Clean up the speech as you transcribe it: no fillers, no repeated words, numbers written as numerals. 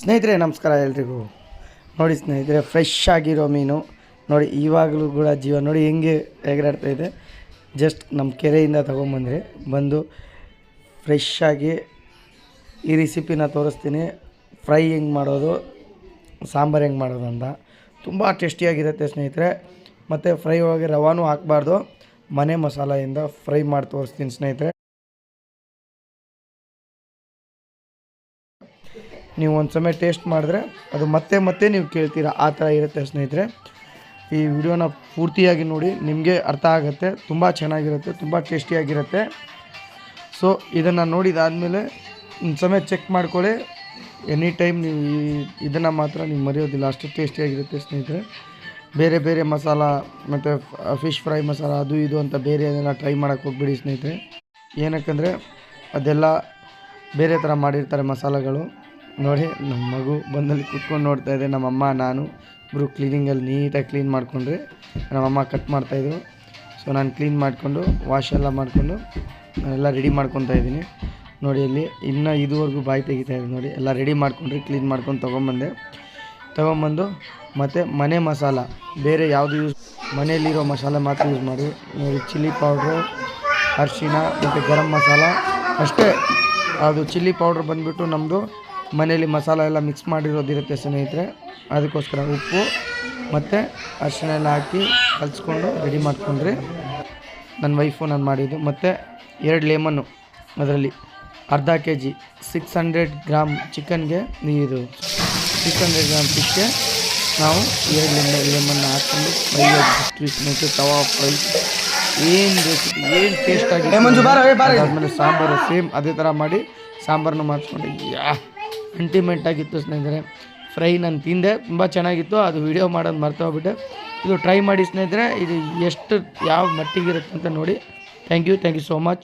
ಸ್ನೇಹಿತರೆ ನಮಸ್ಕಾರ ಎಲ್ರಿಗೂ. ನೋಡಿ ಸ್ನೇಹಿತರೆ, ಫ್ರೆಶ್ ಆಗಿರೋ ಮೀನು ನೋಡಿ, ಇವಾಗಲೂ ಕೂಡ ಜೀವ ನೋಡಿ ಹೆಂಗೆ ಎಗರಾಡ್ತಾಯಿದೆ. ಜಸ್ಟ್ ನಮ್ಮ ಕೆರೆಯಿಂದ ಬಂದು ಫ್ರೆಶ್ ಆಗಿ ಈ ರೆಸಿಪಿನ ತೋರಿಸ್ತೀನಿ. ಫ್ರೈ ಹೆಂಗೆ ಮಾಡೋದು, ಸಾಂಬಾರು ಹೆಂಗೆ ಮಾಡೋದು ಅಂತ ತುಂಬ ಟೇಸ್ಟಿಯಾಗಿರುತ್ತೆ ಸ್ನೇಹಿತರೆ. ಮತ್ತು ಫ್ರೈ ಒಳಗೆ ರವಾನೂ ಹಾಕಬಾರ್ದು, ಮನೆ ಮಸಾಲೆಯಿಂದ ಫ್ರೈ ಮಾಡಿ ತೋರಿಸ್ತೀನಿ ಸ್ನೇಹಿತರೆ. ನೀವು ಒಂದು ಸಮಯ ಟೇಸ್ಟ್ ಮಾಡಿದ್ರೆ ಅದು ಮತ್ತೆ ನೀವು ಕೇಳ್ತೀರಾ, ಆ ಥರ ಇರುತ್ತೆ ಸ್ನೇಹಿತರೆ. ಈ ವಿಡಿಯೋನ ಪೂರ್ತಿಯಾಗಿ ನೋಡಿ, ನಿಮಗೆ ಅರ್ಥ ಆಗುತ್ತೆ. ತುಂಬ ಚೆನ್ನಾಗಿರುತ್ತೆ, ತುಂಬ ಟೇಸ್ಟಿಯಾಗಿರುತ್ತೆ. ಸೊ ಇದನ್ನು ನೋಡಿದಾದಮೇಲೆ ಒಂದು ಸಮಯ ಚೆಕ್ ಮಾಡ್ಕೊಳ್ಳಿ. ಎನಿ ಟೈಮ್ ನೀವು ಇದನ್ನು ಮಾತ್ರ ನೀವು ಮರೆಯೋದಿಲ್ಲ, ಅಷ್ಟು ಟೇಸ್ಟಿಯಾಗಿರುತ್ತೆ ಸ್ನೇಹಿತರೆ. ಬೇರೆ ಬೇರೆ ಮಸಾಲ ಮತ್ತು ಫಿಶ್ ಫ್ರೈ ಮಸಾಲ ಅದು ಇದು ಅಂತ ಬೇರೆ ಏನೆಲ್ಲ ಟ್ರೈ ಮಾಡೋಕ್ಕೆ ಹೋಗ್ಬಿಡಿ ಸ್ನೇಹಿತರೆ. ಏನಕ್ಕಂದರೆ ಅದೆಲ್ಲ ಬೇರೆ ಥರ ಮಾಡಿರ್ತಾರೆ ಮಸಾಲೆಗಳು. ನೋಡಿ, ನಮ್ಮ ಮಗು ಬಂದಲ್ಲಿ ಕುತ್ಕೊಂಡು ನೋಡ್ತಾಯಿದ್ದೆ. ನಮ್ಮಮ್ಮ ನಾನು ಇಬ್ಬರು ಕ್ಲೀನಿಂಗಲ್ಲಿ ನೀಟಾಗಿ ಕ್ಲೀನ್ ಮಾಡಿಕೊಂಡ್ರೆ ನಮ್ಮಮ್ಮ ಕಟ್ ಮಾಡ್ತಾಯಿದ್ರು. ಸೊ ನಾನು ಕ್ಲೀನ್ ಮಾಡಿಕೊಂಡು ವಾಶ್ ಎಲ್ಲ ಮಾಡಿಕೊಂಡು ನಾನೆಲ್ಲ ರೆಡಿ ಮಾಡ್ಕೊತಾ ಇದ್ದೀನಿ. ನೋಡಿ, ಅಲ್ಲಿ ಇನ್ನೂ ಇದುವರೆಗೂ ಬಾಯಿ ತೆಗಿತಾಯಿದ್ದೀನಿ. ನೋಡಿ, ಎಲ್ಲ ರೆಡಿ ಮಾಡ್ಕೊಂಡ್ರಿ, ಕ್ಲೀನ್ ಮಾಡ್ಕೊಂಡು ತೊಗೊಂಬಂದು ಮತ್ತು ಮನೆ ಮಸಾಲ ಬೇರೆ ಯಾವುದು ಮನೆಯಲ್ಲಿರೋ ಮಸಾಲೆ ಮಾತ್ರ ಯೂಸ್ ಮಾಡಿ. ನೋಡಿ, ಚಿಲ್ಲಿ ಪೌಡ್ರು, ಅರಿಶಿಣ ಮತ್ತು ಗರಂ ಮಸಾಲ ಅಷ್ಟೇ. ಅದು ಚಿಲ್ಲಿ ಪೌಡ್ರ್ ಬಂದುಬಿಟ್ಟು ನಮ್ಮದು ಮನೇಲಿ ಮಸಾಲ ಎಲ್ಲ ಮಿಕ್ಸ್ ಮಾಡಿರೋದಿರುತ್ತೆ ಸ್ನೇಹಿತರೆ. ಅದಕ್ಕೋಸ್ಕರ ಉಪ್ಪು ಮತ್ತು ಅರಿಶಿಣ ಎಲ್ಲ ಹಾಕಿ ಕಲಿಸ್ಕೊಂಡು ರೆಡಿ ಮಾಡ್ಕೊಂಡ್ರೆ ನನ್ನ ವೈಫು ನಾನು ಮಾಡಿದ್ದು. ಮತ್ತು 2 ಲೆಮನ್ನು, ಅದರಲ್ಲಿ ಅರ್ಧ kg 600 ಗ್ರಾಮ್ ಚಿಕನ್ಗೆ, ಇದು 600 ಗ್ರಾಮ್ ಫಿಶ್ಗೆ ನಾವು 2 ಲೆಮನ್ನ ಹಾಕ್ಕೊಂಡು ಫ್ರೈ ಆಗಿಬಿಟ್ರಿ ಸ್ನೇಹಿತರೆ. ತವಾ ಫ್ರೈ ಏನು ರೆಸಿಪಿ, ಏನು ಟೇಸ್ಟ್ ಆಗಿದೆ. ಆದಮೇಲೆ ಸಾಂಬಾರು ಸೇಮ್ ಅದೇ ಥರ ಮಾಡಿ ಸಾಂಬಾರನ್ನು ಮಾಡಿಸ್ಕೊಂಡು ಅಲ್ಟಿಮೇಟ್ ಆಗಿತ್ತು ಸ್ನೇಹಿತರೆ. ಫ್ರೈ ನಾನು ತಿಂದೆ, ತುಂಬ ಚೆನ್ನಾಗಿತ್ತು. ಅದು ವಿಡಿಯೋ ಮಾಡೋದು ಮರ್ತೋಗ್ಬಿಟ್ಟೆ. ಇದು ಟ್ರೈ ಮಾಡಿ ಸ್ನೇಹಿತರೆ. ಇದು ಎಷ್ಟು ಯಾವ ಮಟ್ಟಿಗಿರುತ್ತೆ ಅಂತ ನೋಡಿ. Thank you so much.